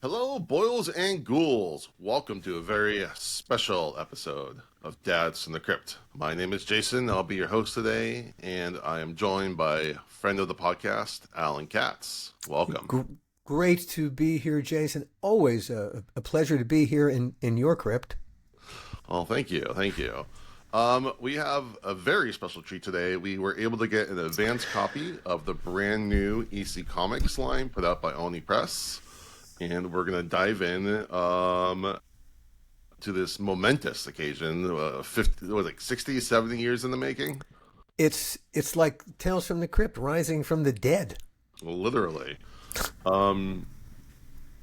Hello, boils and ghouls. Welcome to a very special episode of Dads from the Crypt. My name is Jason. I'll be your host today, and I am joined by friend of the podcast, Alan Katz. Welcome. Great to be here, Jason. Always a pleasure to be here in your crypt. Oh, thank you. Thank you. We have a very special treat today. We were able to get an advanced copy of the brand new EC Comics line put out by Oni Press. And we're going to dive in to this momentous occasion, 60, 70 years in the making? It's like Tales from the Crypt, rising from the dead. Literally.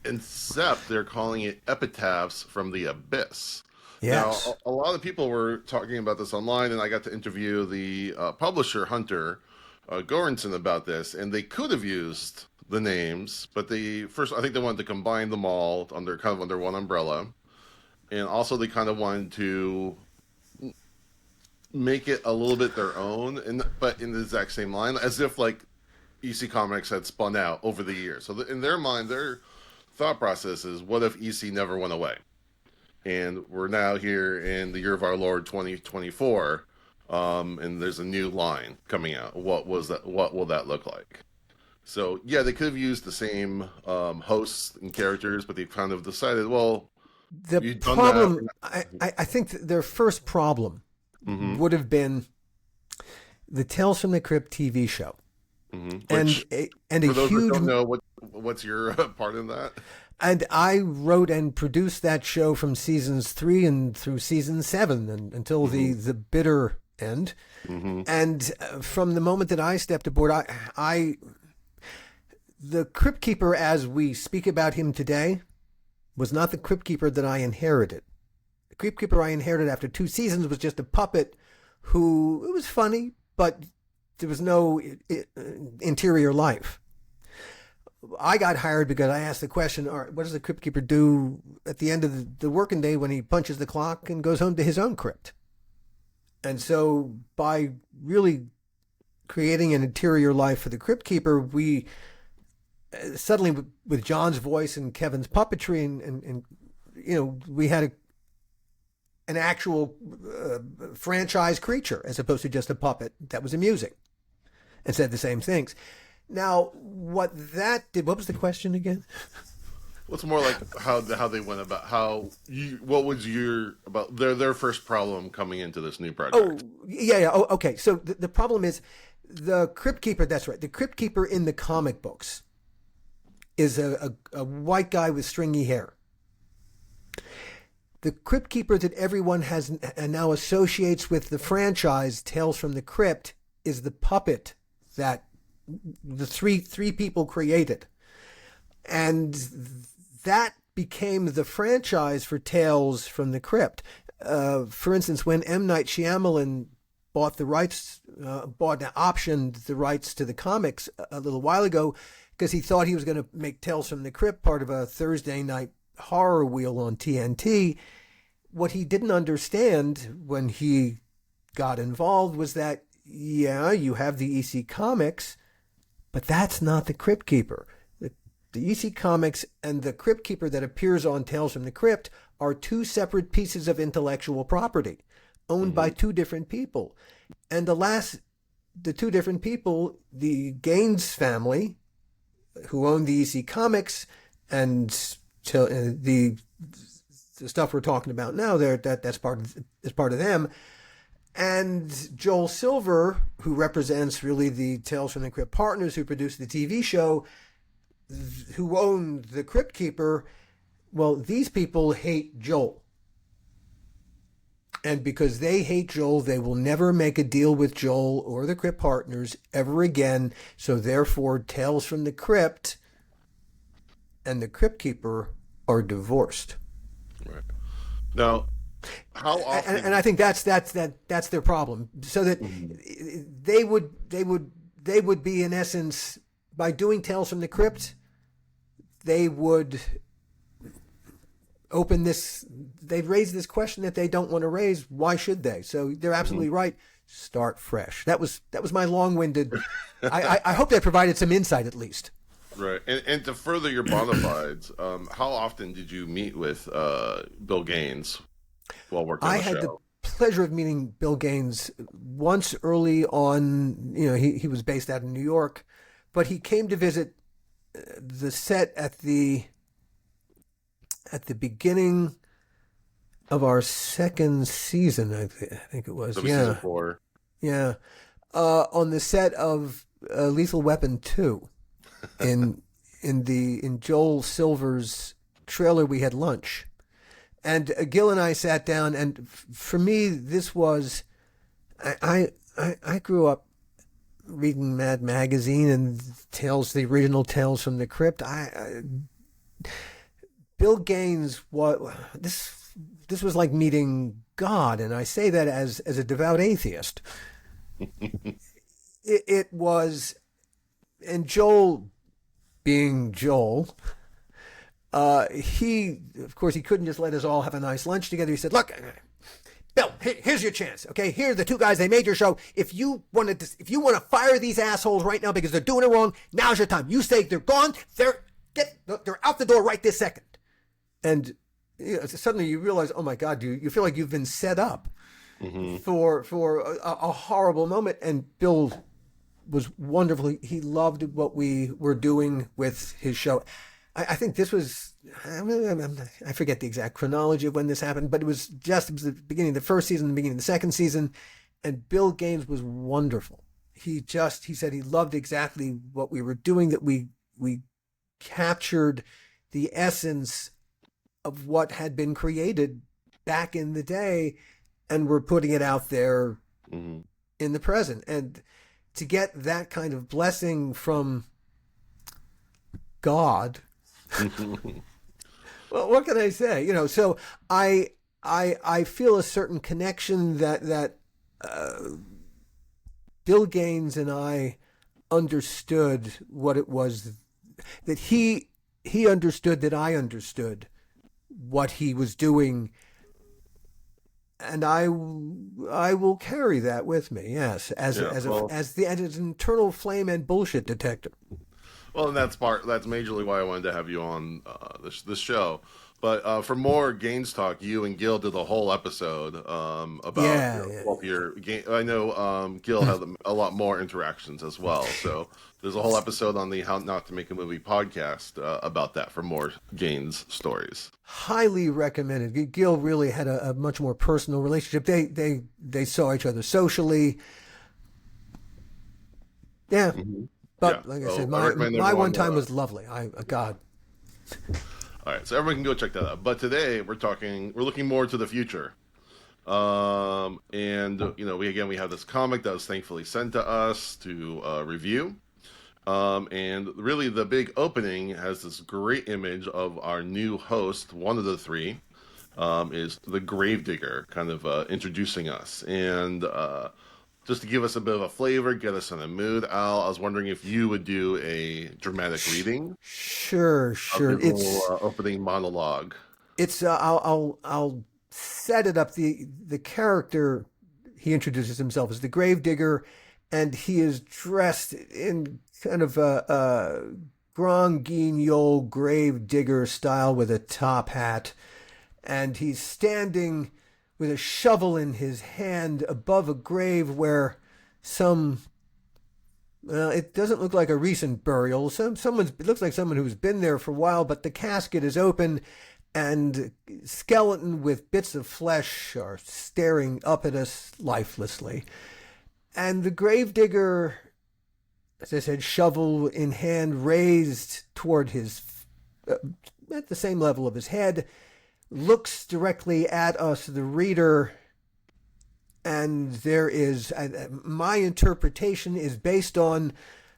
Except they're calling it Epitaphs From The Abyss. Yes. Now, a lot of people were talking about this online, and I got to interview the publisher, Hunter Goranson, about this, and they could have used the names, but I think they wanted to combine them all under one umbrella, and also they kind of wanted to make it a little bit their own, but in the exact same line, as if like EC Comics had spun out over the years. So in their mind, their thought process is, what if EC never went away? And we're now here in the year of our Lord 2024, and there's a new line coming out. What will that look like? So, yeah, they could have used the same hosts and characters, but they kind of decided, well, the problem, I think their first problem would have been the Tales from the Crypt TV show. Mm-hmm. And for a those huge... that don't know, what's your part in that? And I wrote and produced that show from seasons 3 and through season 7 until the bitter end. Mm-hmm. And from the moment that I stepped aboard, the Crypt Keeper, as we speak about him today, was not the Crypt Keeper that I inherited. The Crypt Keeper I inherited after 2 seasons was just a puppet who, it was funny, but there was no interior life. I got hired because I asked the question, all right, what does the Crypt Keeper do at the end of the working day when he punches the clock and goes home to his own crypt? And so by really creating an interior life for the Crypt Keeper, we suddenly, with John's voice and Kevin's puppetry, and we had an actual franchise creature as opposed to just a puppet that was amusing and said the same things. Now, what was the question again? What's more like how they went about what was about their first problem coming into this new project? Oh, yeah. Oh, okay. So the problem is the Crypt Keeper. That's right. The Crypt Keeper in the comic books is a white guy with stringy hair. The Crypt Keeper that everyone has and now associates with the franchise Tales from the Crypt is the puppet that the three people created. And that became the franchise for Tales from the Crypt. For instance, when M. Night Shyamalan optioned the rights to the comics a little while ago, because he thought he was going to make Tales from the Crypt part of a Thursday night horror wheel on TNT. What he didn't understand when he got involved was that, yeah, you have the EC Comics, but that's not the Crypt Keeper. The EC Comics and the Crypt Keeper that appears on Tales from the Crypt are 2 separate pieces of intellectual property owned by 2 different people. And the 2 different people, the Gaines family, who own the EC Comics, and the stuff we're talking about now, that's part of them. And Joel Silver, who represents really the Tales from the Crypt partners who produced the TV show, who own the Crypt Keeper, well, these people hate Joel. And because they hate Joel, they will never make a deal with Joel or the Crypt partners ever again. So therefore, Tales from the Crypt and the Crypt Keeper are divorced. Right. Now, how often? And I think that's their problem. So that they would be, in essence, by doing Tales from the Crypt, they would open this. They've raised this question that they don't want to raise. Why should they? So they're absolutely right. Start fresh. That was my long-winded. I hope that provided some insight at least. Right. And to further your bona fides, how often did you meet with Bill Gaines while working on I the had the show? pleasure of meeting Bill Gaines once early on. You know, he was based out in New York, but he came to visit the set at the beginning of our second season. I think it was. That'll be season Yeah, 4. yeah. On the set of Lethal Weapon 2 in in Joel Silver's trailer, we had lunch. And Gil and I sat down, and for me, this was I grew up reading Mad Magazine and the original Tales from the Crypt. Bill Gaines, this was like meeting God, and I say that as a devout atheist. It was, and Joel, being Joel, he, of course, he couldn't just let us all have a nice lunch together. He said, "Look, Bill, here's your chance. Okay, here are the two guys. They made your show. If you want to fire these assholes right now because they're doing it wrong, now's your time. You say they're gone. They're out the door right this second." And suddenly you realize, oh my God, you feel like you've been set up for a horrible moment. And Bill was wonderful. He loved what we were doing with his show. I think this was, I forget the exact chronology of when this happened, but it was the beginning of the first season, the beginning of the second season, and Bill Gaines was wonderful. He said he loved exactly what we were doing, that we captured the essence of what had been created back in the day, and we're putting it out there in the present. And to get that kind of blessing from God, well, what can I say? So I feel a certain connection that Bill Gaines and I understood what it was that he understood, that I understood what he was doing, and I will carry that with me. Yes, as an internal flame and bullshit detector. Well, and that's majorly why I wanted to have you on this show. But for more Gaines talk, you and Gil did a whole episode about both your game. I know Gil had a lot more interactions as well. So there's a whole episode on the How Not to Make a Movie podcast about that for more Gaines stories. Highly recommended. Gil really had a much more personal relationship. They saw each other socially. Yeah. But like I said, my one time was lovely. God. All right, so everyone can go check that out. But today we're looking more to the future. And we have this comic that was thankfully sent to us to review. And really the big opening has this great image of our new host, one of the three, is the Gravedigger, kind of introducing us. And just to give us a bit of a flavor, get us in a mood, Al, I was wondering if you would do a dramatic reading. Sure. It's opening monologue. It's I'll set it up. The character, he introduces himself as the Gravedigger, and he is dressed in kind of a Grand Guignol Gravedigger style with a top hat, and he's standing with a shovel in his hand above a grave where it doesn't look like a recent burial. It looks like someone who's been there for a while, but the casket is open and skeleton with bits of flesh are staring up at us lifelessly. And the Gravedigger, as I said, shovel in hand, raised toward his, at the same level of his head, looks directly at us, the reader, and there is, my interpretation is based on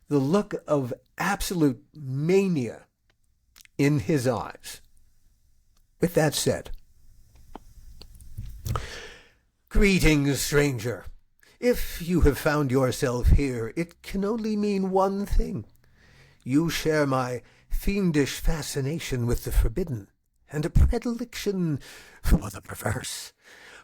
the look of absolute mania in his eyes. With that said, greetings, stranger. If you have found yourself here, it can only mean one thing. You share my fiendish fascination with the forbidden, and a predilection for the perverse.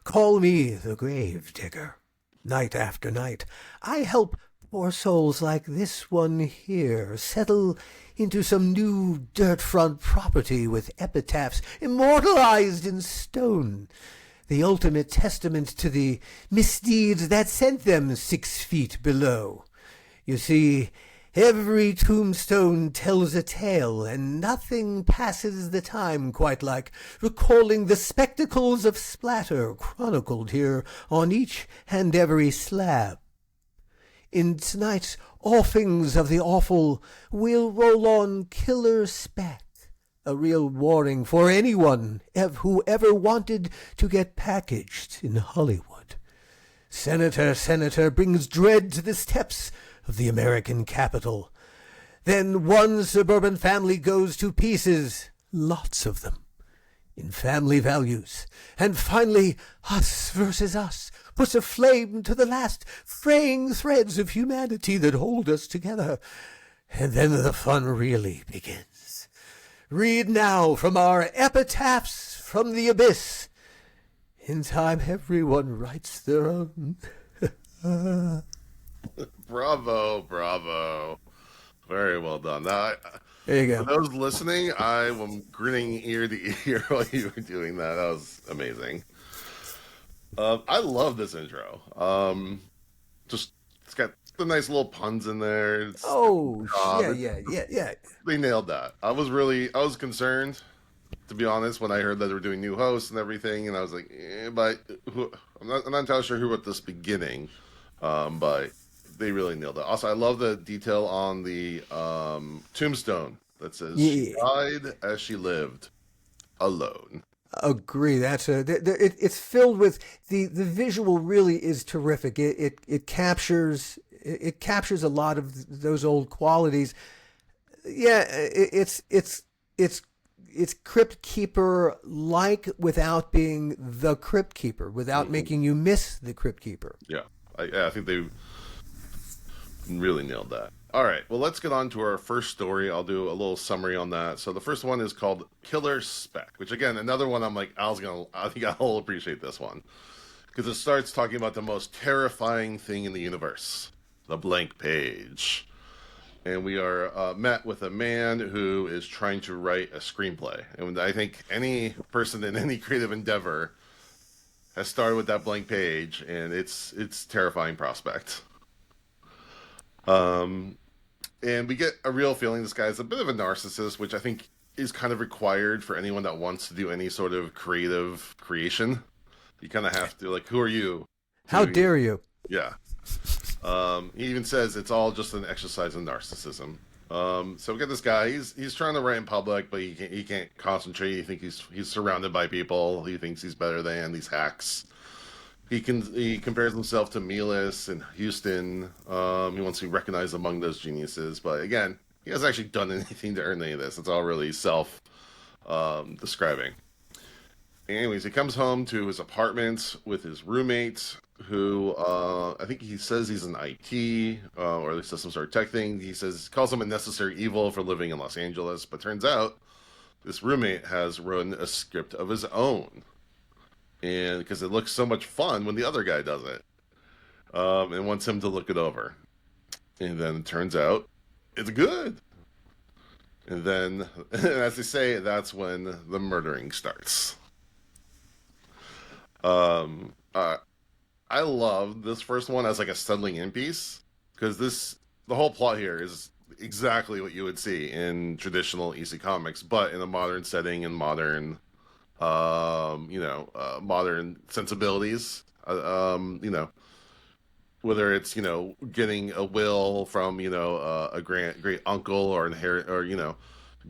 Call me the Gravedigger. Night after night, I help More souls like this one here settle into some new dirt front property with epitaphs immortalized in stone, the ultimate testament to the misdeeds that sent them 6 feet below. You see, every tombstone tells a tale, and nothing passes the time quite like recalling the spectacles of splatter chronicled here on each and every slab. In tonight's Offings of the Awful, we'll roll on Killer Spec, a real warning for anyone who ever wanted to get packaged in Hollywood. Senator brings dread to the steps of the American Capitol. Then one suburban family goes to pieces, lots of them, in family values. And finally, us versus us puts a flame to the last fraying threads of humanity that hold us together. And then the fun really begins. Read now from our Epitaphs from the Abyss. In time, everyone writes their own. Bravo. Very well done. Now, There you for go. those listening, I am grinning ear to ear while you were doing that. That was amazing. I love this intro. Just it's got the nice little puns in there. Oh, Um, yeah. they nailed that. I was concerned, to be honest, when I heard that they were doing new hosts and everything, and I was like, but I'm not entirely sure who wrote this beginning, but they really nailed it. Also, I love the detail on the tombstone that says she Yeah. died as she lived, alone. Agree. It's filled with the visual. Really is terrific. It captures a lot of those old qualities. Yeah, it's Crypt Keeper like without being the Crypt Keeper, without making you miss the Crypt Keeper. Yeah, I think they really nailed that. All right, well, let's get on to our first story. I'll do a little summary on that. So the first one is called Killer Spec, which I think I'll appreciate this one because it starts talking about the most terrifying thing in the universe, the blank page. And we are met with a man who is trying to write a screenplay. And I think any person in any creative endeavor has started with that blank page, and it's terrifying prospect. And we get a real feeling this guy is a bit of a narcissist, which I think is kind of required for anyone that wants to do any sort of creative creation. You kind of have to, like, who are you? How dare you? Yeah. He even says it's all just an exercise in narcissism. So we get this guy. He's trying to write in public, but he can't concentrate. He thinks he's surrounded by people. He thinks he's better than these hacks. He compares himself to Miles and Houston. He wants to be recognized among those geniuses, but again, he hasn't actually done anything to earn any of this. It's all really self describing. Anyways, he comes home to his apartment with his roommate, who I think he says he's an IT or at least does some sort of tech thing. He calls him a necessary evil for living in Los Angeles, but turns out this roommate has written a script of his own. And because it looks so much fun when the other guy does it, and wants him to look it over, and then it turns out it's good. And then, as they say, that's when the murdering starts. I love this first one as like a settling in piece because the whole plot here is exactly what you would see in traditional EC comics, but in a modern setting and modern modern sensibilities, whether it's, getting a will from, a great uncle or inherit, or,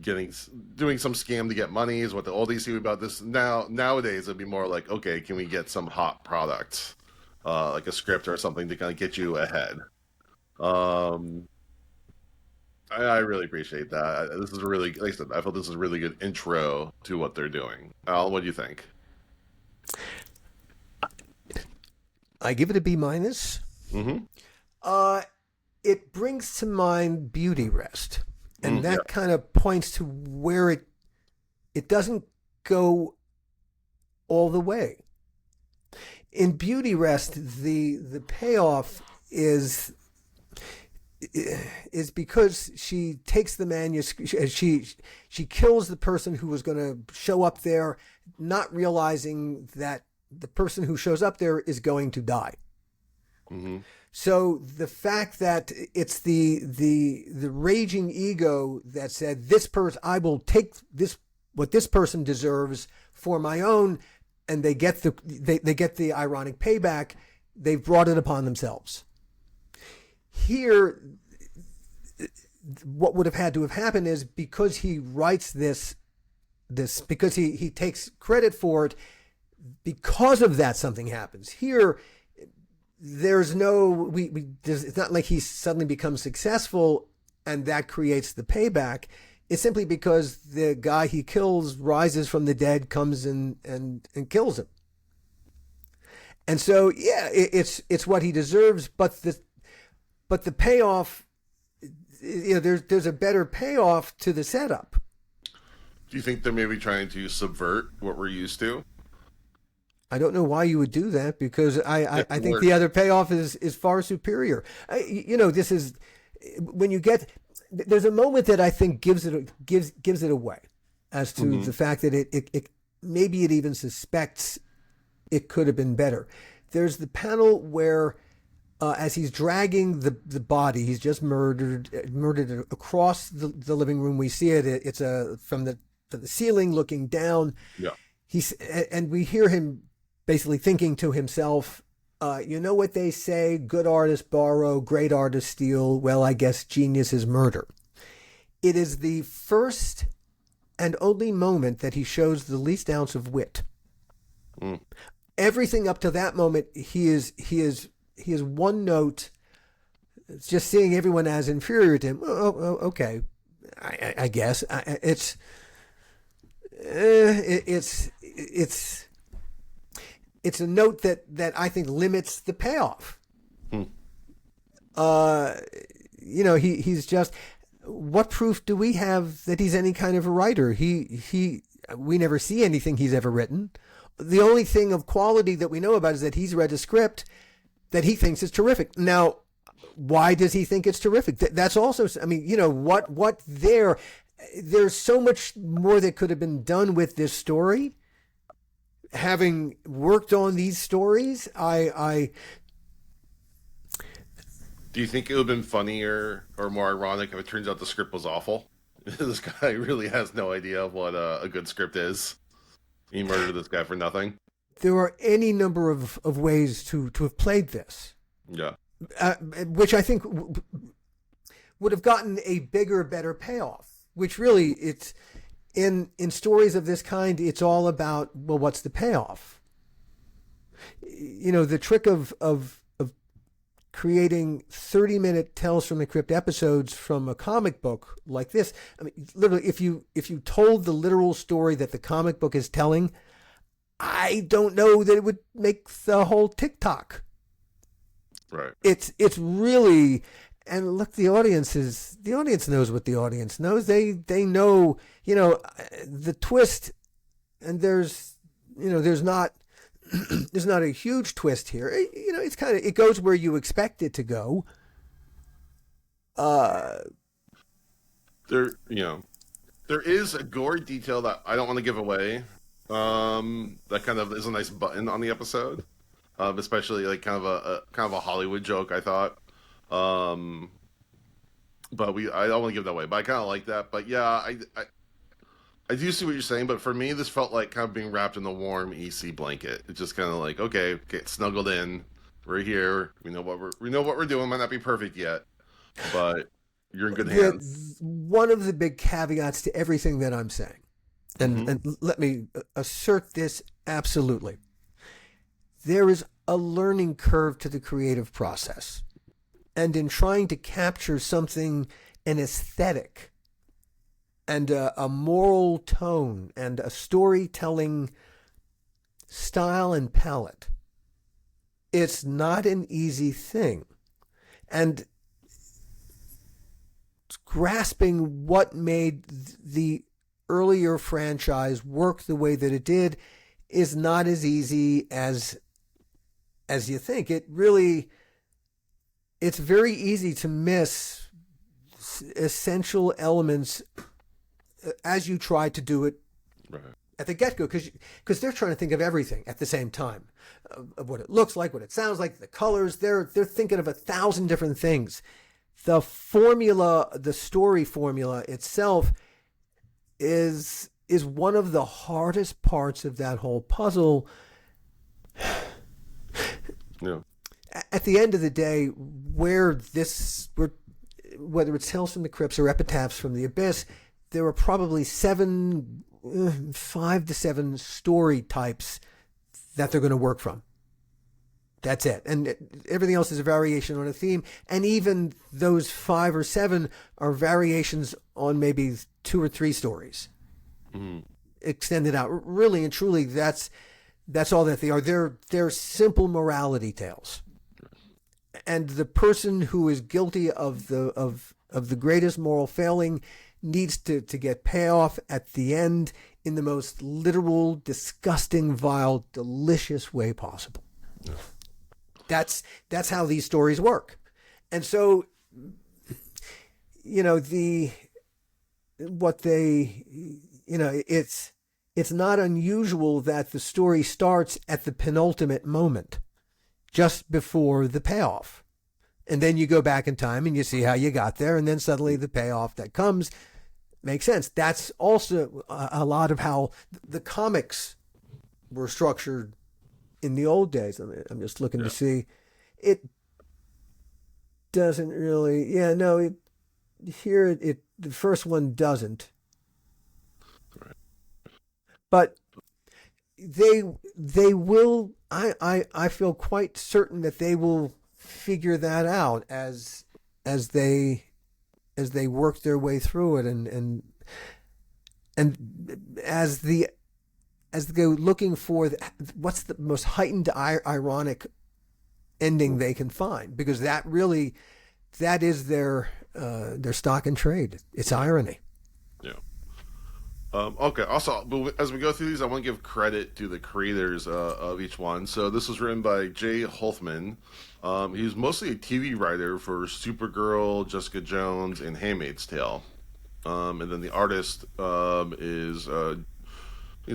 doing some scam to get money is what the old EC about this. Nowadays, it'd be more like, okay, can we get some hot product, like a script or something to kind of get you ahead? Um, I really appreciate that. This is really, like I said, I felt this is a really good intro to what they're doing. Al, what do you think? I give it a B minus. Mm-hmm. It brings to mind Beauty Rest, and Yeah. that kind of points to where it doesn't go all the way. In Beauty Rest, the payoff is is because she takes the manuscript. She kills the person who was going to show up there, not realizing that the person who shows up there is going to die. Mm-hmm. So the fact that it's the raging ego that said, this person, I will take this, what this person deserves for my own, and they get the ironic payback. They've brought it upon themselves. Here, what would have had to have happened is, because he writes this because he takes credit for it, because of that something happens. Here, there's no, it's not like he suddenly becomes successful and that creates the payback. It's simply because the guy he kills rises from the dead, comes and kills him. And so, yeah, it's what he deserves, but the payoff, there's a better payoff to the setup. Do you think they're maybe trying to subvert what we're used to? I don't know why you would do that, because I think the other payoff is far superior. This is when you get, there's a moment that I think gives it away as to the fact that it maybe it even suspects it could have been better. There's the panel where as he's dragging the body, he's just murdered across the living room. We see it. It's from the ceiling looking down. Yeah. And we hear him basically thinking to himself, you know what they say, good artists borrow, great artists steal. Well, I guess genius is murder. It is the first and only moment that he shows the least ounce of wit. Mm. Everything up to that moment, he is one note, just seeing everyone as inferior to him. Oh okay, I guess it's a note that I think limits the payoff. He's just, what proof do we have that he's any kind of a writer? We never see anything he's ever written. The only thing of quality that we know about is that he's read a script that he thinks is terrific. Now, why does he think it's terrific? That's also, I mean, there's so much more that could have been done with this story. Having worked on these stories, do you think it would have been funnier or more ironic if it turns out the script was awful? This guy really has no idea what a good script is. He murdered this guy for nothing. There are any number of ways to have played this. Yeah. Which I think would have gotten a bigger, better payoff. Which really, it's in stories of this kind, it's all about, well, what's the payoff? The trick of creating 30-minute Tales from the Crypt episodes from a comic book like this. I mean, literally, if you told the literal story that the comic book is telling, I don't know that it would make the whole TikTok. Right. It's really, and look, the audience knows what the audience knows. They know, the twist, and there's not a huge twist here. It's kind of, it goes where you expect it to go. There is a gory detail that I don't want to give away. That kind of is a nice button on the episode, especially like kind of a Hollywood joke, I thought. But I don't want to give that away. But I kind of like that. But yeah, I do see what you're saying, but for me, this felt like kind of being wrapped in a warm EC blanket. It's just kind of like, okay, get snuggled in. We're here. We know what we're doing. Might not be perfect yet, but you're in good hands. One of the big caveats to everything that I'm saying, and let me assert this absolutely. There is a learning curve to the creative process, and in trying to capture something, an aesthetic, and a moral tone, and a storytelling style and palette, it's not an easy thing. And grasping what made the earlier franchise work the way that it did is not as easy as you think. It really, it's very easy to miss essential elements as you try to do it Right. at the get-go, because they're trying to think of everything at the same time, of what it looks like, what it sounds like, the colors. They're thinking of 1,000 different things. The formula, the story formula itself, is one of the hardest parts of that whole puzzle. Yeah. At the end of the day, whether it's Tales from the Crypts or Epitaphs from the Abyss, there are probably 5 to 7 story types that they're going to work from. That's it. And everything else is a variation on a theme. And even those 5 or 7 are variations on maybe 2 or 3 stories. Mm-hmm. Extended out. Really and truly, that's all that they are. They're simple morality tales. And the person who is guilty of the greatest moral failing needs to get payoff at the end in the most literal, disgusting, vile, delicious way possible. Yeah. That's how these stories work. And so, it's not unusual that the story starts at the penultimate moment, just before the payoff. And then you go back in time and you see how you got there, and then suddenly the payoff that comes makes sense. That's also a lot of how the comics were structured in the old days. I'm just looking to see. It doesn't really. Yeah, no. The first one doesn't. Right. But they will. I feel quite certain that they will figure that out as they work their way through it, and as they go looking for what's the most heightened ironic ending they can find, because that is their stock and trade. It's irony. Yeah. Okay. Also, as we go through these, I want to give credit to the creators of each one. So this was written by Jay Holtzman. He's mostly a TV writer for Supergirl, Jessica Jones, and Handmaid's Tale. And then the artist is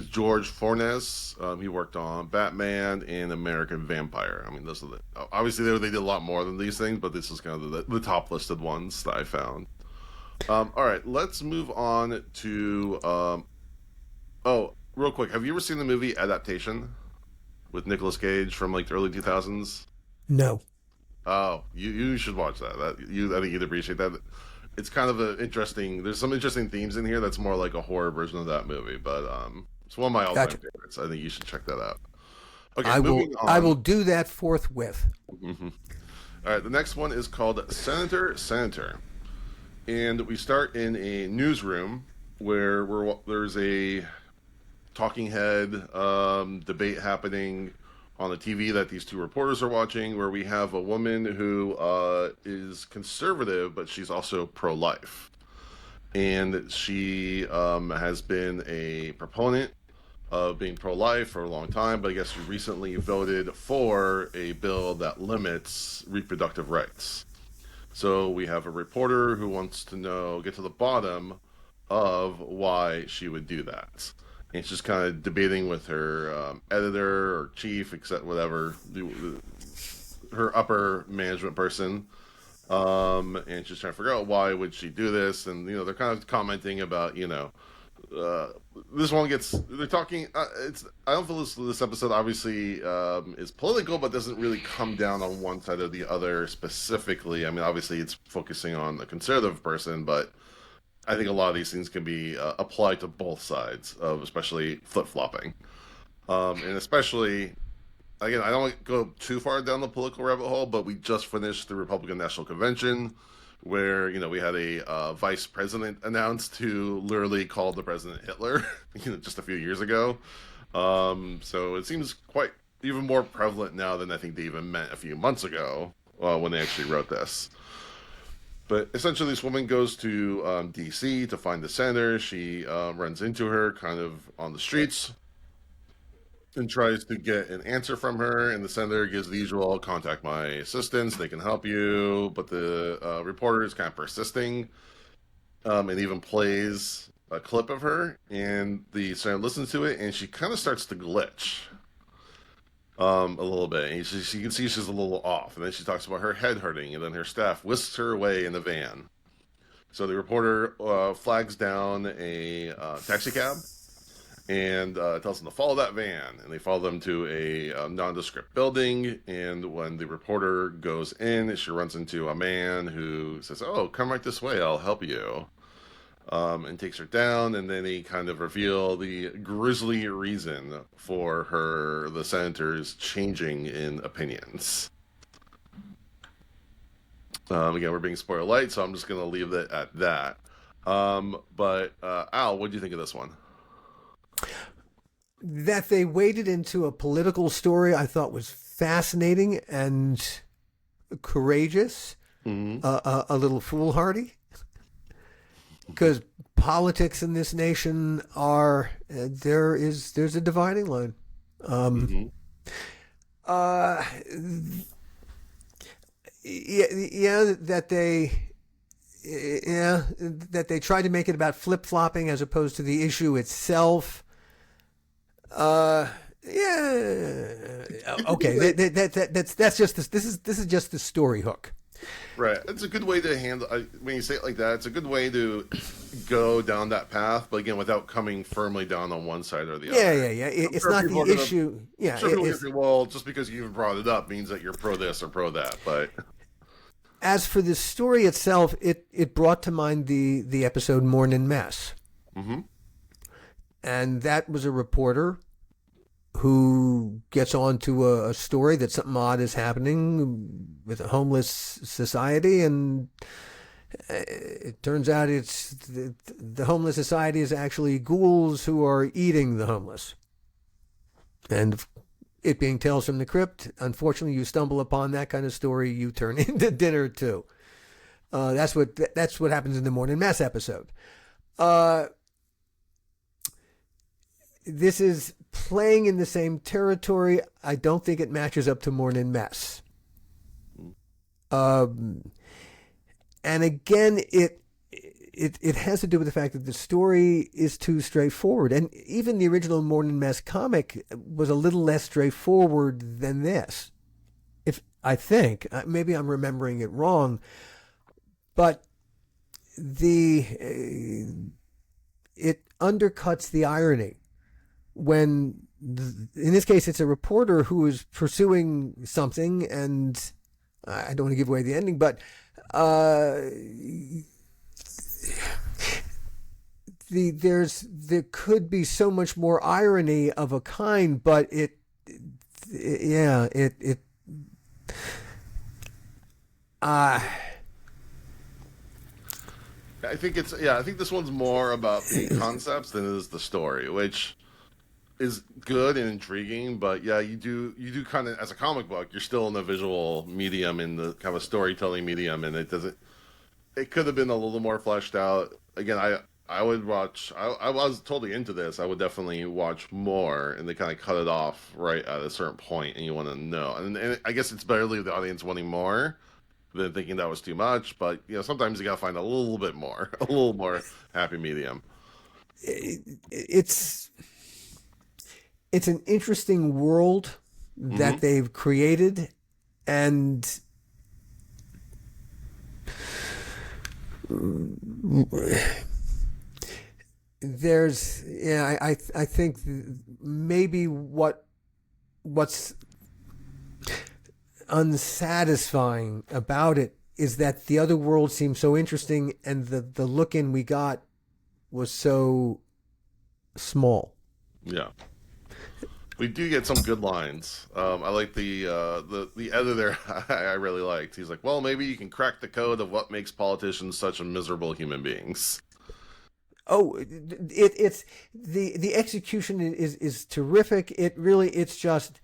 George Fornes. He worked on Batman and American Vampire. I mean, those are obviously they did a lot more than these things, but this is kind of the top listed ones that I found. All right, let's move on to. Real quick, have you ever seen the movie Adaptation with Nicolas Cage from like the early 2000s? No. Oh, you should watch that. I think you'd appreciate that. It's kind of there's some interesting themes in here that's more like a horror version of that movie, but it's one of my all-time favorites. I think you should check that out. Okay, moving on. I will do that forthwith. Mm-hmm. All right, the next one is called Senator. And we start in a newsroom where there's a talking head debate happening on the TV that these 2 reporters are watching, where we have a woman who is conservative, but she's also pro-life. And she has been a proponent of being pro-life for a long time, but I guess she recently voted for a bill that limits reproductive rights. So we have a reporter who wants to get to the bottom of why she would do that. And she's kind of debating with her editor or chief, except whatever, her upper management person. And she's trying to figure out why would she do this. And, they're kind of commenting about, this one they're talking, I don't feel this episode obviously is political, but doesn't really come down on one side or the other specifically. I mean, obviously it's focusing on the conservative person, but I think a lot of these things can be applied to both sides of especially flip-flopping. And especially, again, I don't want to go too far down the political rabbit hole, but we just finished the Republican National Convention, where we had a vice president announced who literally called the president Hitler, just a few years ago. So it seems quite even more prevalent now than I think they even meant a few months ago when they actually wrote this. But essentially, this woman goes to D.C. to find the senator. She runs into her kind of on the streets. and tries to get an answer from her. And the senator gives the usual, contact my assistants, they can help you. But the reporter is kind of persisting, and even plays a clip of her. And the senator listens to it, and she kind of starts to glitch a little bit. And she can see she's a little off. And then she talks about her head hurting, and then her staff whisks her away in the van. So the reporter flags down a taxi cab and tells them to follow that van. And they follow them to a nondescript building. And when the reporter goes in, she runs into a man who says, "Oh, come right this way, I'll help you." And takes her down. And then he kind of reveal the grisly reason for the senator's changing in opinions. Again, we're being spoiler light, so I'm just going to leave it at that. But Al, what do you think of this one? That they waded into a political story I thought was fascinating and courageous, a little foolhardy, because politics in this nation there's a dividing line. That they tried to make it about flip-flopping as opposed to the issue itself. Okay. That's just this is just the story hook. Right. It's a good way to handle. When you say it like that, it's a good way to go down that path, but again, without coming firmly down on one side or the other. Yeah. It's not the issue. Well, just because you even brought it up means that you're pro this or pro that. But as for the story itself, it brought to mind the episode Morning Mess. Mm-hmm. And that was a reporter who gets onto a story that something odd is happening with a homeless society, and it turns out it's the homeless society is actually ghouls who are eating the homeless. And it being Tales from the Crypt, unfortunately, you stumble upon that kind of story, you turn into dinner too. That's what happens in the Morning Mess episode. This is playing in the same territory. I don't think it matches up to Morning Mess. And again, it has to do with the fact that the story is too straightforward. And even the original Morning Mess comic was a little less straightforward than this. I think, maybe I'm remembering it wrong, but it undercuts the irony. When, in this case, it's a reporter who is pursuing something, and I don't want to give away the ending, but there could be so much more irony of a kind, but I think I think this one's more about the concepts than it is the story, which is good and intriguing, but yeah, you do kind of, as a comic book, you're still in the visual medium, in the kind of storytelling medium, and it could have been a little more fleshed out. Again, I would watch, I was totally into this. I would definitely watch more, and they kind of cut it off right at a certain point, and you want to know. And I guess it's better to leave the audience wanting more than thinking that was too much, but sometimes you gotta find a little bit more, a little more happy medium. It's an interesting world that they've created, and there's I think maybe what's unsatisfying about it is that the other world seems so interesting, and the look in we got was so small. Yeah. We do get some good lines. I like the editor. I really liked. He's like, well, maybe you can crack the code of what makes politicians such miserable human beings. Oh, it's the execution is terrific. It's just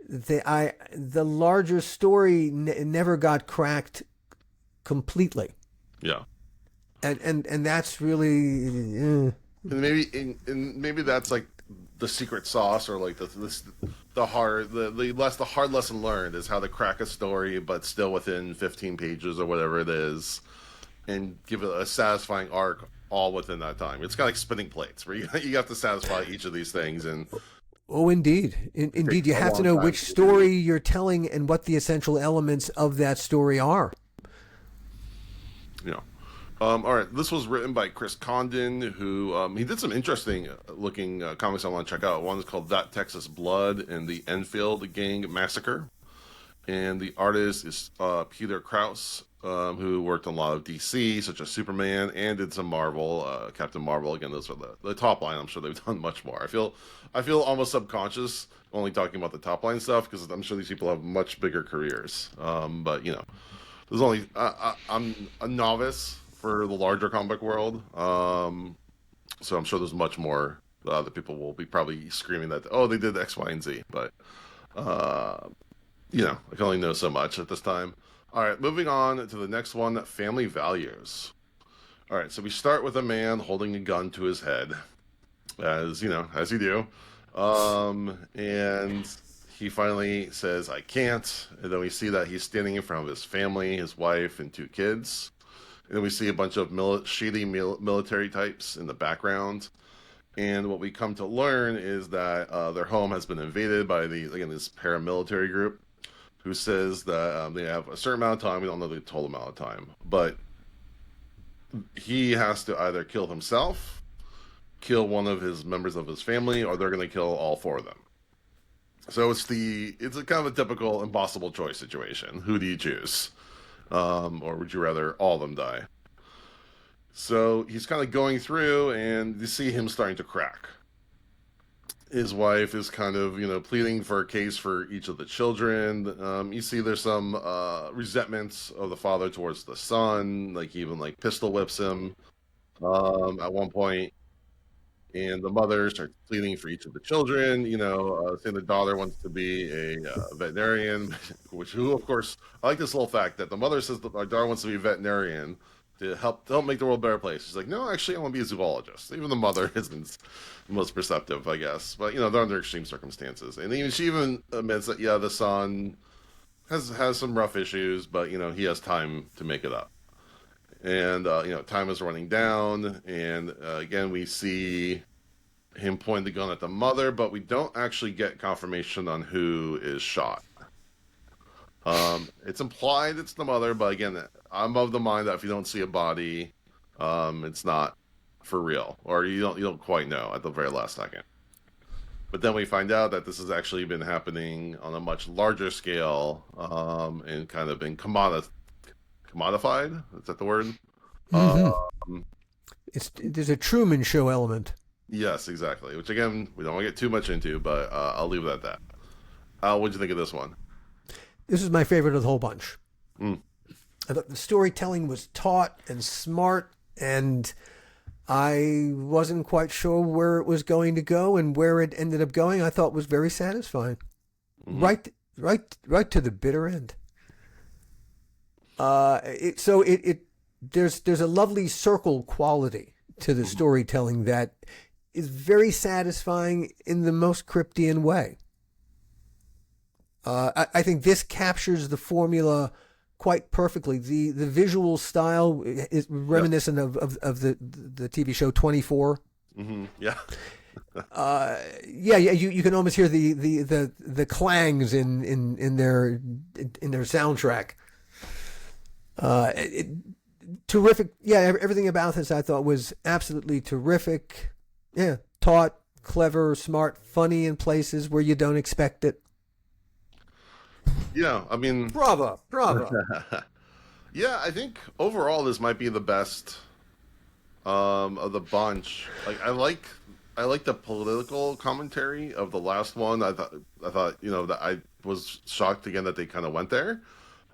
the larger story never got cracked completely. Yeah. And that's really and maybe that's like the secret sauce, or like the hard the hard lesson learned is how to crack a story, but still within 15 pages or whatever it is, and give it a satisfying arc all within that time. It's kind of like spinning plates, where you have to satisfy each of these things, and Oh, indeed. it Indeed, takes you a have to long know time which to do. story you're telling and what the essential elements of that story are. You know. All right, this was written by Chris Condon, who he did some interesting looking comics I want to check out. One is called That Texas Blood and the Enfield Gang Massacre, and the artist is Peter Krause, who worked on a lot of DC, such as Superman, and did some Marvel, Captain Marvel. Again, those are the top line. I'm sure they've done much more. I feel almost subconscious only talking about the top line stuff because I'm sure these people have much bigger careers. But you know, there's only I'm a novice for the larger comic world, so I'm sure there's much more that people will be probably screaming that they did X, Y, and Z. But uh, I can only know so much at this time. All right, moving on to the next one, family values. All right, so we start with a man holding a gun to his head, as you do, and he finally says, "I can't." And then we see that he's standing in front of his family, his wife, and two kids. And then we see a bunch of shady military types in the background. And what we come to learn is that their home has been invaded by this paramilitary group who says that they have a certain amount of time. We don't know the total amount of time, but he has to either kill himself, kill one of his members of his family, or they're going to kill all four of them. So it's a kind of a typical impossible choice situation. Who do you choose? Or would you rather all of them die? So he's kind of going through, and you see him starting to crack. His wife is kind of, pleading for a case for each of the children. You see there's some resentments of the father towards the son, like he even like pistol whips him at one point. And the mother starts pleading for each of the children, saying the daughter wants to be a veterinarian, who, of course, I like this little fact that the mother says that our daughter wants to be a veterinarian to help make the world a better place. She's like, no, actually, I want to be a zoologist. Even the mother isn't the most perceptive, I guess. But, they're under extreme circumstances. And she even admits that, yeah, the son has some rough issues, but, he has time to make it up. And time is running down, and again we see him point the gun at the mother, but we don't actually get confirmation on who is shot. It's implied it's the mother, but again, I'm of the mind that if you don't see a body, it's not for real, or you don't quite know at the very last second. But then we find out that this has actually been happening on a much larger scale, and kind of been commodified. Is that the word? Mm-hmm. Um, There's a Truman Show element. yes, exactly. Which again, we don't want to get too much into, but I'll leave it at that. What'd you think of this one? This is my favorite of the whole bunch. Mm. I thought the storytelling was taut and smart, and I wasn't quite sure where it was going to go, and where it ended up going, I thought was very satisfying. Mm-hmm. Right to the bitter end. There's a lovely circle quality to the storytelling that is very satisfying in the most Cryptian way. I think this captures the formula quite perfectly. The visual style is reminiscent of the TV show 24. Mm-hmm. Yeah. You can almost hear the clangs in their soundtrack. Terrific. Yeah, everything about this I thought was absolutely terrific. Yeah, taut, clever, smart, funny in places where you don't expect it. Yeah, I mean, Bravo. yeah, I think overall this might be the best of the bunch. Like, I like the political commentary of the last one. I thought that I was shocked again that they kind of went there.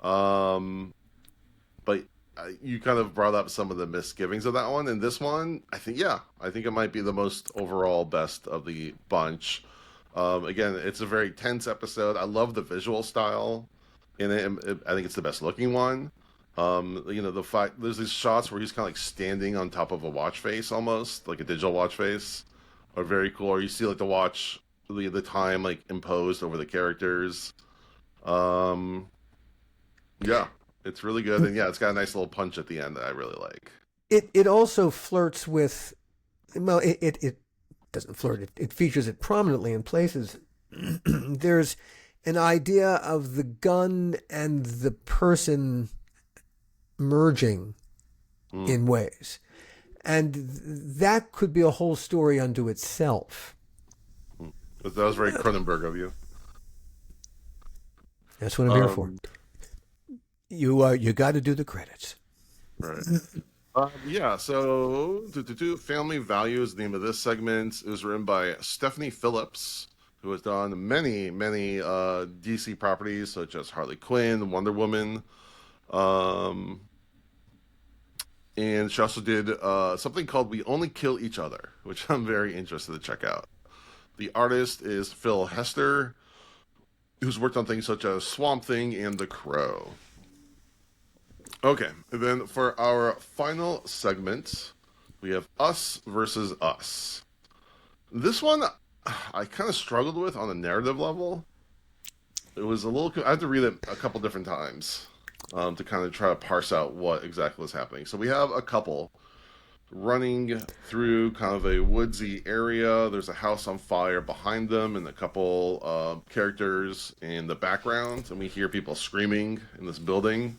But you kind of brought up some of the misgivings of that one. And this one, I think it might be the most overall best of the bunch. Again, it's a very tense episode. I love the visual style in it. I think it's the best looking one. The fact there's these shots where he's kind of like standing on top of a watch face, almost like a digital watch face. are very cool. Or you see like the time like imposed over the characters. Um, yeah, it's really good, and yeah, it's got a nice little punch at the end that I really like. It also flirts with, well, it doesn't flirt. It features it prominently in places. There's an idea of the gun and the person merging Mm. in ways. And that could be a whole story unto itself. But that was very Cronenberg of you. That's what I'm here for. Um, You got to do the credits. right. Yeah, so Family Value is the name of this segment. It was written by Stephanie Phillips, who has done many DC properties such as Harley Quinn, Wonder Woman, um, and she also did something called We Only Kill Each Other, which I'm very interested to check out. The artist is Phil Hester, who's worked on things such as Swamp Thing and The Crow. Okay, and then for our final segment, we have Us versus Us. This one I kind of struggled with on a narrative level. It was a little. I had to read it a couple different times to kind of try to parse out what exactly was happening. So we have a couple running through kind of a woodsy area. There's a house on fire behind them, and a couple characters in the background, and we hear people screaming in this building.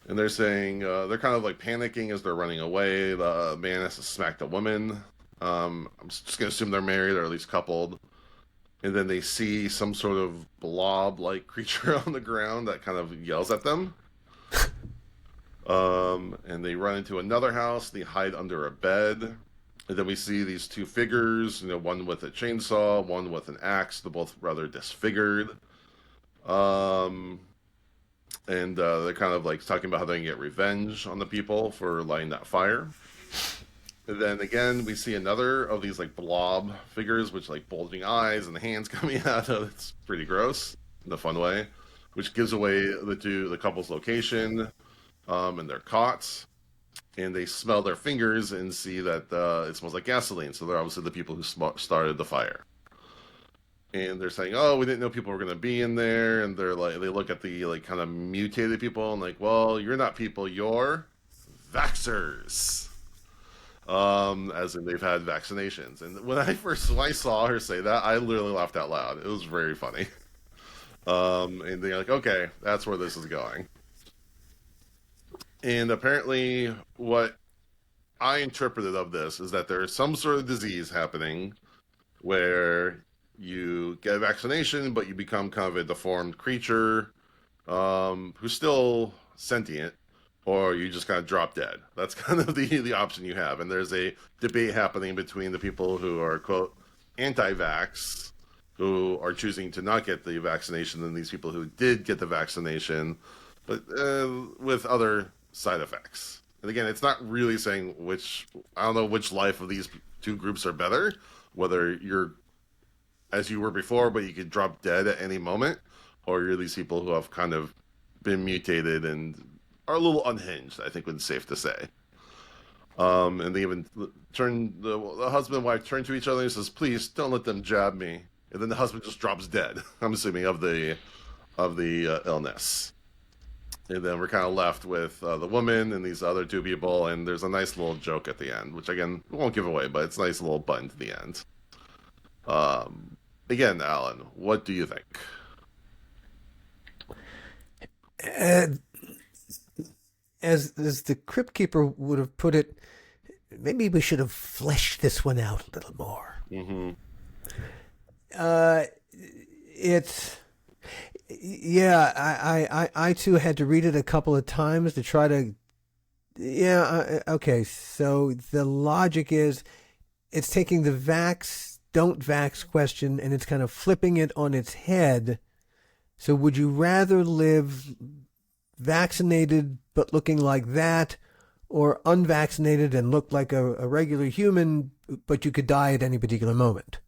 And they're saying they're kind of like panicking as they're running away. The man has to smack the woman. I'm just gonna assume they're married or at least coupled. And then they see some sort of blob-like creature on the ground that kind of yells at them. And they run into another house. They hide under a bed. And then we see these two figures. One with a chainsaw, one with an axe. They're both rather disfigured. And they're kind of like talking about how they can get revenge on the people for lighting that fire. And then again, we see another of these like blob figures, which like bulging eyes and the hands coming out of. It's pretty gross in a fun way, which gives away the couple's location and their cots. And they smell their fingers and see that it smells like gasoline. So they're obviously the people who started the fire. And they're saying, "Oh, we didn't know people were going to be in there." And they're like, they look at the like kind of mutated people and like, "Well, you're not people, you're vaxxers." As in they've had vaccinations. And when I saw her say that, I literally laughed out loud. It was very funny. And they're like, "Okay, that's where this is going." And apparently, what I interpreted of this is that there's some sort of disease happening where you get a vaccination, but you become kind of a deformed creature who's still sentient, or you just kind of drop dead. That's kind of the option you have. And there's a debate happening between the people who are, quote, anti-vax, who are choosing to not get the vaccination, and these people who did get the vaccination, but with other side effects. And again, it's not really saying I don't know which life of these two groups are better, whether you're as you were before, but you could drop dead at any moment, or you're these people who have kind of been mutated and are a little unhinged, I think would be safe to say. And they even the husband and wife turn to each other and says, "Please don't let them jab me." And then the husband just drops dead. I'm assuming of the illness. And then we're kind of left with the woman and these other two people, and there's a nice little joke at the end, which again we won't give away, but it's a nice little button to the end. Again, Alan, what do you think? As the Crypt Keeper would have put it, maybe we should have fleshed this one out a little more. Mm-hmm. I too had to read it a couple of times to try to. Okay. So the logic is, it's taking the don't vax question and it's kind of flipping it on its head. So would you rather live vaccinated but looking like that, or unvaccinated and look like a regular human, but you could die at any particular moment?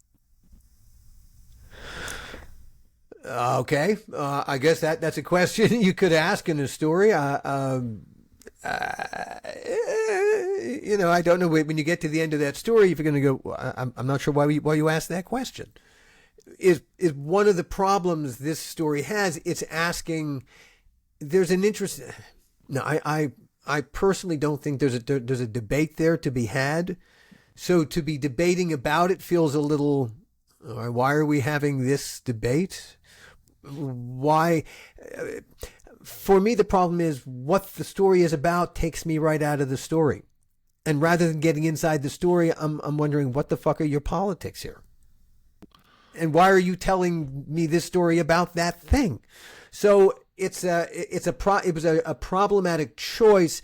Okay, I guess that's a question you could ask in a story. I don't know when you get to the end of that story if you're going to go. I'm not sure why you asked that question. Is one of the problems this story has? It's asking. There's an interest. No, I personally don't think there's a debate there to be had. So to be debating about it feels a little. Why are we having this debate? Why? For me, the problem is what the story is about takes me right out of the story. And rather than getting inside the story, I'm wondering what the fuck are your politics here? And why are you telling me this story about that thing? So it was a problematic choice.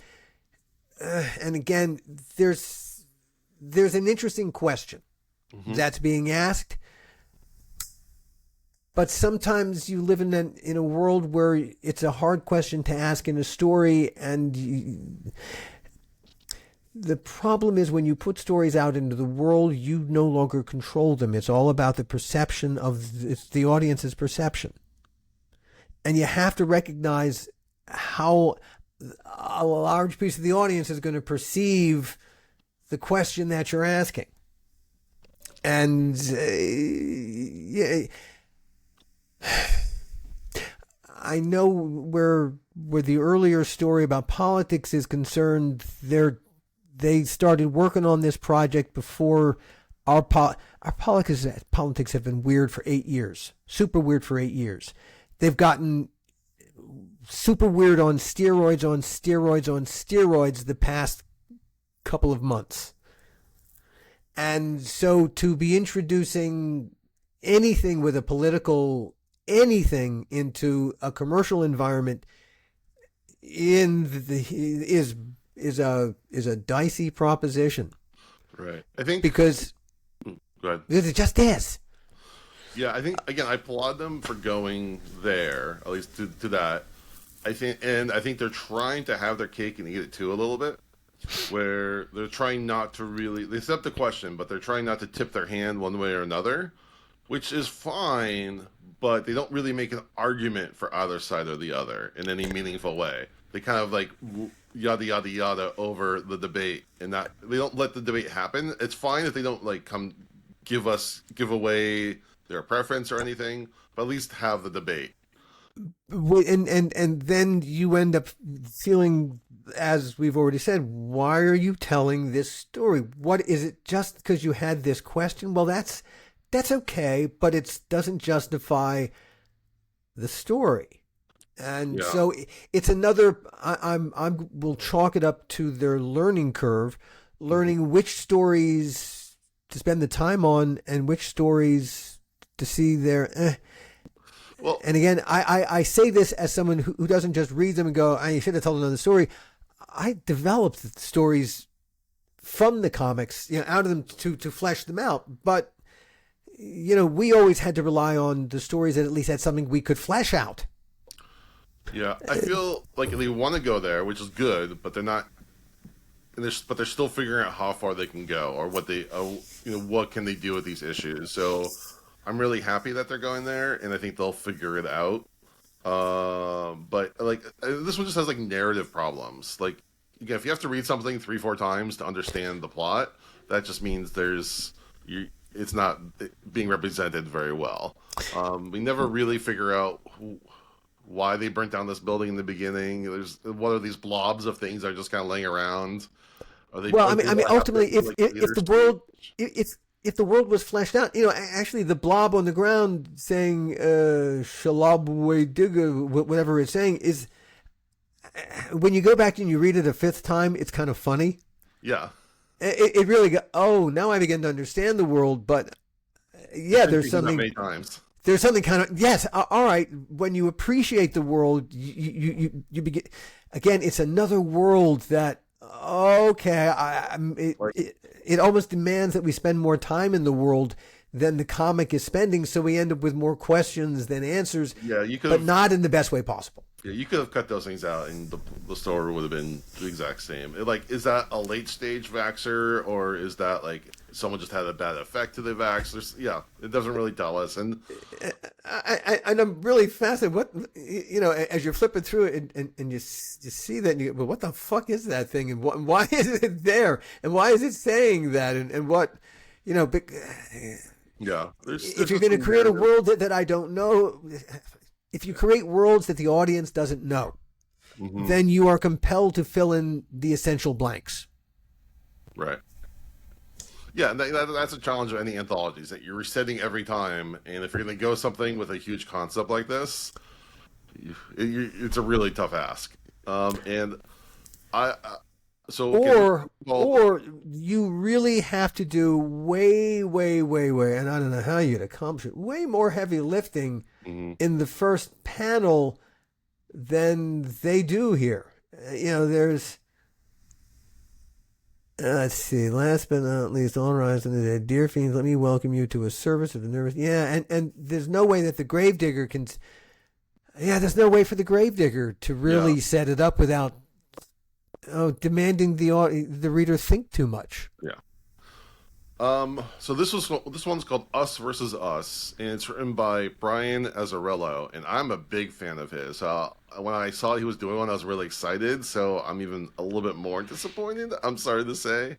And again, there's an interesting question that's being asked. But sometimes you live in a world where it's a hard question to ask in a story, and the problem is when you put stories out into the world, you no longer control them. It's all about the perception it's the audience's perception, and you have to recognize how a large piece of the audience is going to perceive the question that you're asking, and I know where the earlier story about politics is concerned, they started working on this project before our politics have been weird for 8 years, super weird for 8 years. They've gotten super weird on steroids the past couple of months. And so to be introducing anything with a political anything into a commercial environment is a dicey proposition. Right. I think because go ahead. It just is. Yeah, I think again I applaud them for going there, at least to that. I think they're trying to have their cake and eat it too a little bit, where they're trying not to really they set up the question, but they're trying not to tip their hand one way or another, which is fine. But they don't really make an argument for either side or the other in any meaningful way. They kind of like yada yada yada over the debate, and not they don't let the debate happen. It's fine if they don't like come give away their preference or anything, but at least have the debate. And then you end up feeling, as we've already said, why are you telling this story? What is it? Just because you had this question? Well, that's okay, but it doesn't justify the story. And so it's another, we'll chalk it up to their learning curve, learning which stories to spend the time on and which stories to see their, Well, and again, I say this as someone who doesn't just read them and go, I should have told another story. I developed the stories from the comics, out of them to flesh them out. But we always had to rely on the stories that at least had something we could flesh out. Yeah, I feel like they want to go there, which is good, but they're not. But they're still figuring out how far they can go, or what what can they do with these issues. So I'm really happy that they're going there, and I think they'll figure it out. But this one just has narrative problems. Like, again, if you have to read something 3-4 times to understand the plot, that just means it's not being represented very well. We never really figure out why they burnt down this building in the beginning. What are these blobs of things that are just kind of laying around? Ultimately, if the world was fleshed out, actually the blob on the ground saying "Shalabwe Digga," whatever it's saying, is when you go back and you read it a fifth time, it's kind of funny. Yeah. It really now I begin to understand the world, but there's something many times. There's something kind of all right. When you appreciate the world, you begin again. It's another world that it almost demands that we spend more time in the world than the comic is spending, so we end up with more questions than answers. Yeah, but not in the best way possible. Yeah, you could have cut those things out, and the story would have been the exact same. Is that a late stage Vaxxer, or is that someone just had a bad effect to the vax. It doesn't really tell us. And and I'm really fascinated. What, as you're flipping through it and you see that, and you go, well, what the fuck is that thing, and why is it there, and why is it saying that, and what, yeah, if you're going to create a world that I don't know, if you create worlds that the audience doesn't know, then you are compelled to fill in the essential blanks. Right. Yeah, and that's a challenge of any anthologies, that you're resetting every time, and if you're going to go something with a huge concept like this, it's a really tough ask. And or you really have to do way, and I don't know how you'd accomplish it, way more heavy lifting in the first panel than they do here. There's. Let's see. Last but not least, all rise in the dead. Dear fiends, let me welcome you to a service of the nervous. Yeah, and there's no way that the gravedigger can. Yeah, there's no way for the gravedigger to really set it up without demanding the reader think too much. Yeah. So this one's called Us Versus Us, and it's written by Brian Azzarello, and I'm a big fan of his. When I saw he was doing one, I was really excited, so I'm even a little bit more disappointed, I'm sorry to say.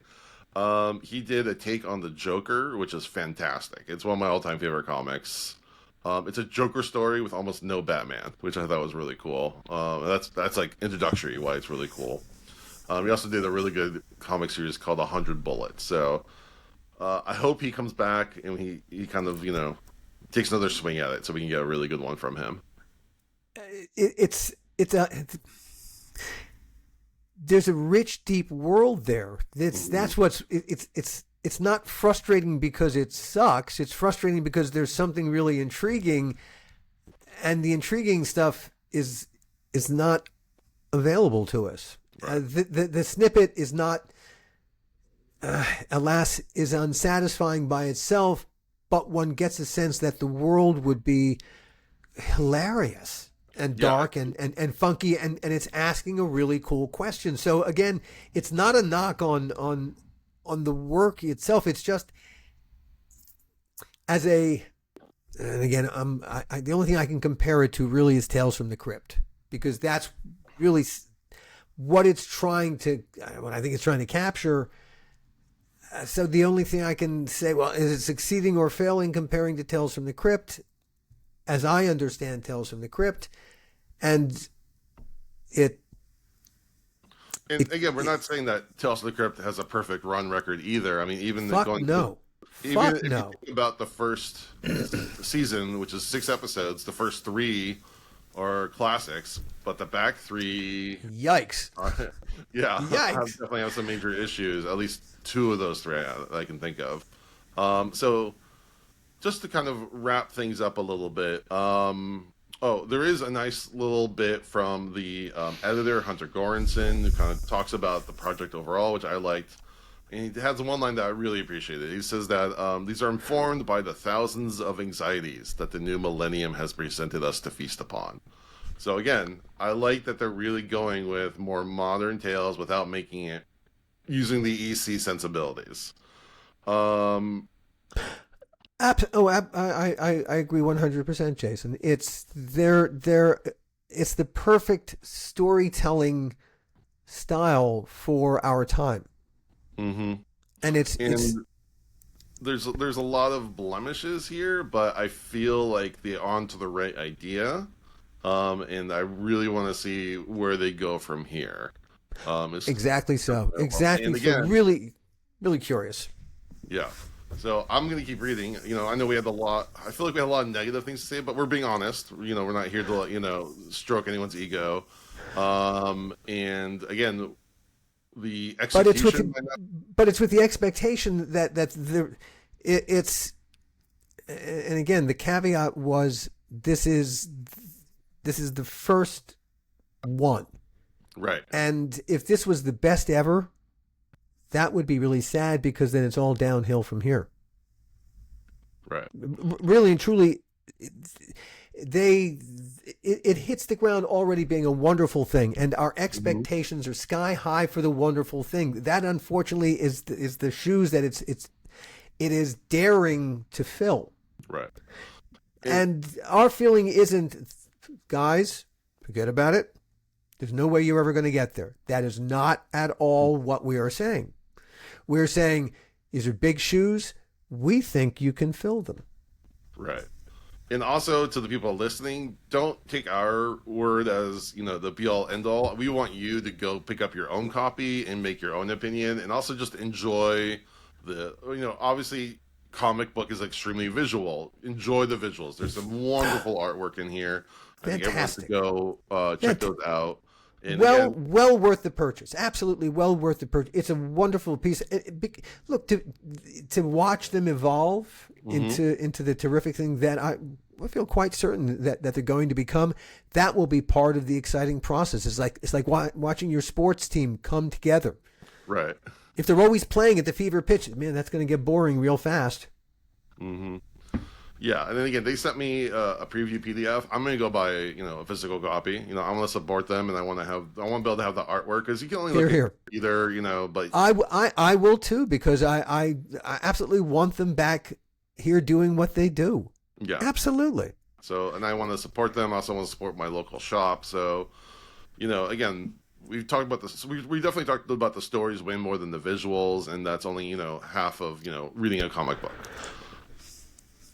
He did a take on the Joker, which is fantastic. It's one of my all-time favorite comics. It's a Joker story with almost no Batman, which I thought was really cool. That's like introductory why it's really cool. He also did a really good comic series called 100 Bullets, so I hope he comes back and he kind of, takes another swing at it so we can get a really good one from him. There's a rich, deep world there. It's not frustrating because it sucks. It's frustrating because there's something really intriguing, and the intriguing stuff is not available to us. Right. The snippet is not, alas, is unsatisfying by itself, but one gets a sense that the world would be hilarious and dark and funky, and it's asking a really cool question. So again, it's not a knock on the work itself. It's just and again, the only thing I can compare it to really is Tales from the Crypt, because that's really what I think it's trying to capture. So the only thing I can say, well, is it succeeding or failing comparing to Tales from the Crypt, as I understand Tales from the Crypt, and again, we're not saying that Tales from the Crypt has a perfect run record either. I mean, if you think about the first season, which is 6 episodes, the first 3 are classics, but the back 3, yikes, definitely have some major issues. At least 2 of those 3 I can think of. So just to kind of wrap things up a little bit, there is a nice little bit from the editor, Hunter Goranson, who kind of talks about the project overall, which I liked. And he has one line that I really appreciated. He says that these are informed by the thousands of anxieties that the new millennium has presented us to feast upon. So again, I like that they're really going with more modern tales without making it using the EC sensibilities. I agree 100%, Jason. It's it's the perfect storytelling style for our time. Mm-hmm. And there's a lot of blemishes here, but I feel like they're onto the right idea, and I really want to see where they go from here. Exactly so. Exactly. So really, really curious. Yeah. So I'm going to keep reading. I know we had I feel like we had a lot of negative things to say, but we're being honest. We're not here to, stroke anyone's ego. And again, the execution. But it's with the expectation that it's, and again, the caveat was this is the first one. Right. And if this was the best ever, that would be really sad, because then it's all downhill from here. Right. Really and truly, it hits the ground already being a wonderful thing, and our expectations are sky high for the wonderful thing. That, unfortunately, is the shoes that It is daring to fill. Right. And our feeling isn't, guys, forget about it. There's no way you're ever going to get there. That is not at all what we are saying. We're saying, these are big shoes. We think you can fill them. Right. And also to the people listening, don't take our word as, the be all end all. We want you to go pick up your own copy and make your own opinion, and also just enjoy obviously comic book is extremely visual. Enjoy the visuals. There's some wonderful artwork in here. Fantastic. I think everyone should go check those out. And well worth the purchase. Absolutely well worth the purchase. It's a wonderful piece. Look, to watch them evolve into the terrific thing that I feel quite certain that they're going to become. That will be part of the exciting process. It's like watching your sports team come together. Right. If they're always playing at the fever pitch, man, that's going to get boring real fast. Mm-hmm. Yeah, and then again, they sent me a preview PDF. I'm going to go buy, a physical copy. I want to support them, and I want to be able to have the artwork, because you can only look at either, but I will too, because I absolutely want them back here doing what they do. Yeah, absolutely. So, and I want to support them. I also want to support my local shop. So, again, we've talked about this. We definitely talked about the stories way more than the visuals, and that's only half of reading a comic book.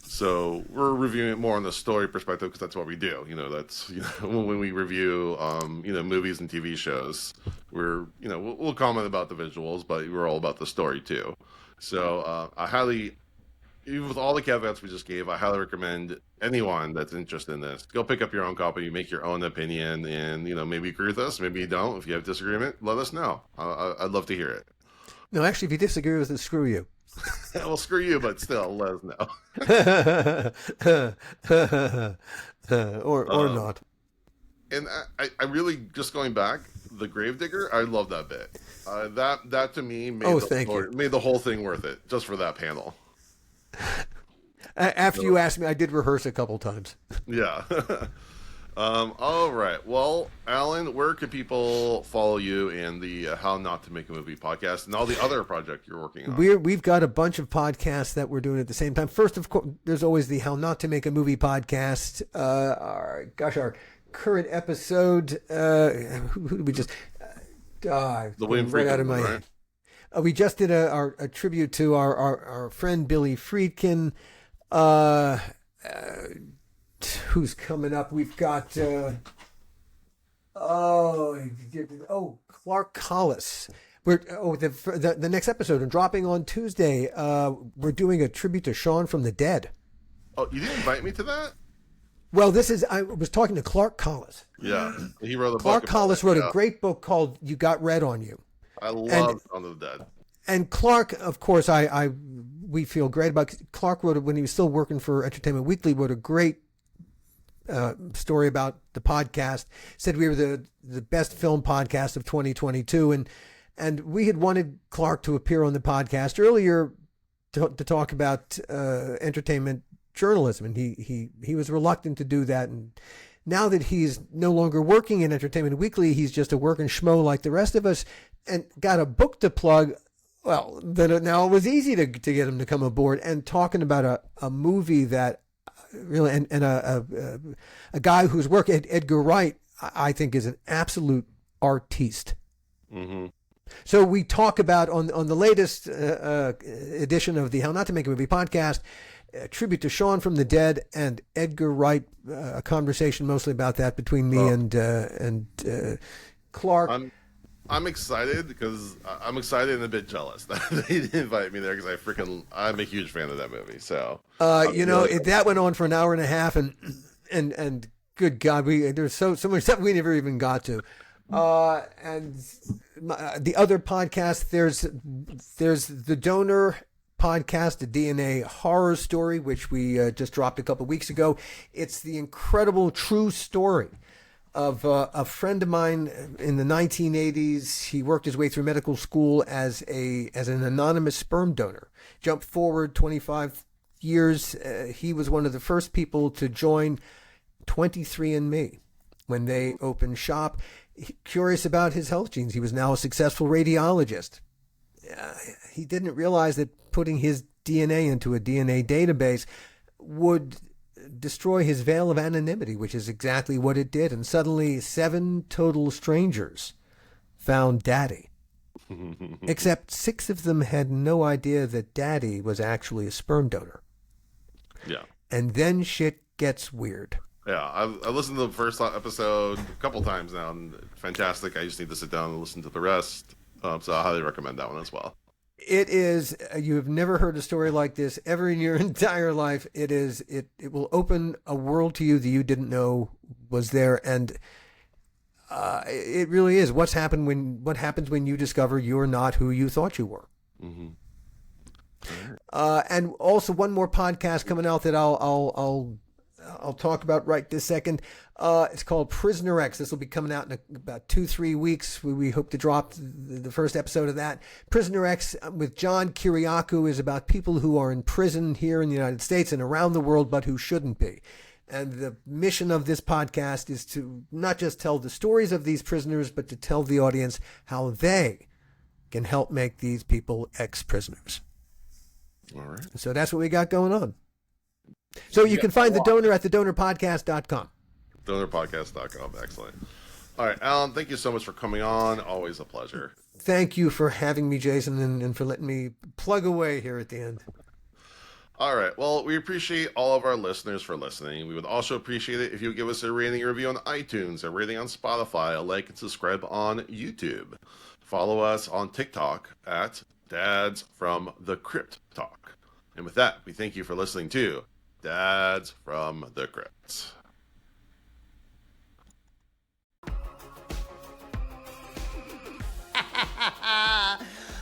So we're reviewing it more on the story perspective, because that's what we do. That's when we review movies and TV shows, we're we'll comment about the visuals, but we're all about the story too. So I highly, even with all the caveats we just gave, I highly recommend anyone that's interested in this, go pick up your own copy, make your own opinion, and maybe agree with us, maybe you don't. If you have disagreement, let us know. I'd love to hear it. No, actually, if you disagree with us, screw you. Well, screw you, but still, let us know. or not. And I really, just going back, the Gravedigger, I love that bit. That to me made the whole thing worth it, just for that panel. After you asked me, I did rehearse a couple times. Yeah. All right. Well, Alan, where can people follow you in the How Not to Make a Movie podcast and all the other projects you're working on? We've got a bunch of podcasts that we're doing at the same time. First, of course, there's always the How Not to Make a Movie podcast. Our current episode. Who did we just? The William right Friedkin, out of my head. We just did a tribute to our friend Billy Friedkin. Who's coming up? We've got Clark Collis. The next episode and dropping on Tuesday. We're doing a tribute to Sean from the Dead. Oh, you didn't invite me to that? Well, I was talking to Clark Collis. Yeah, he wrote a book. Clark Collis wrote a great book called "You Got Red on You." I love Shaun of the Dead. And Clark, of course, we feel great about. Clark wrote it when he was still working for Entertainment Weekly. Wrote a great story about the podcast. Said we were the best film podcast of 2022, and we had wanted Clark to appear on the podcast earlier to talk about entertainment journalism, and he was reluctant to do that. And now that he's no longer working in Entertainment Weekly, he's just a working schmo like the rest of us, and got a book to plug. Well, then now it was easy to get him to come aboard, and talking about a movie that really, and a guy whose work, Edgar Wright, I think is an absolute artiste. Mm-hmm. So we talk about on the latest edition of the How Not to Make a Movie podcast, a tribute to Sean from the Dead and Edgar Wright, a conversation mostly about that between me and Clark. I'm excited because I'm excited and a bit jealous that they didn't invite me there, because I'm a huge fan of that movie. So that went on for an hour and a half, and good God, there's so much stuff we never even got to. And the other podcast, there's the Donor podcast, the DNA horror story, which we just dropped a couple weeks ago. It's the incredible true story of a friend of mine in the 1980s. He worked his way through medical school as an anonymous sperm donor. Jump forward 25 years, he was one of the first people to join 23andMe when they opened shop. Curious about his health genes, he was now a successful radiologist. He didn't realize that putting his DNA into a DNA database would destroy his veil of anonymity, which is exactly what it did. And suddenly 7 total strangers found Daddy. Except 6 of them had no idea that Daddy was actually a sperm donor. Yeah. And then shit gets weird. Yeah, I listened to the first episode a couple times now, and fantastic. I just need to sit down and listen to the rest. So I highly recommend that one as well. It is, you have never heard a story like this ever in your entire life. It will open a world to you that you didn't know was there. And it really is. What happens when you discover you're not who you thought you were? Mm-hmm. And also one more podcast coming out that I'll talk about right this second. It's called Prisoner X. This will be coming out in about 2-3 weeks. We hope to drop the first episode of that. Prisoner X with John Kiriakou is about people who are in prison here in the United States and around the world, but who shouldn't be. And the mission of this podcast is to not just tell the stories of these prisoners, but to tell the audience how they can help make these people ex-prisoners. All right. So that's what we got going on. So you can find The Donor at thedonorpodcast.com. Donorpodcast.com. Excellent. All right, Alan, thank you so much for coming on. Always a pleasure. Thank you for having me, Jason, and for letting me plug away here at the end. All right. Well, we appreciate all of our listeners for listening. We would also appreciate it if you would give us a rating and review on iTunes, a rating on Spotify, a like and subscribe on YouTube. Follow us on TikTok at Dads from the Crypt Talk. And with that, we thank you for listening to Dads from the Crypt.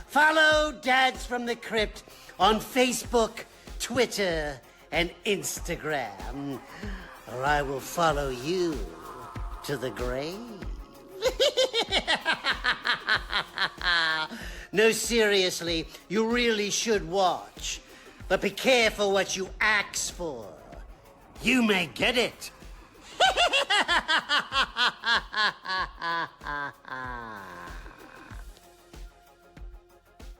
Follow Dads from the Crypt on Facebook, Twitter, and Instagram, or I will follow you to the grave. No, seriously, you really should watch. But be careful what you ask for. You may get it.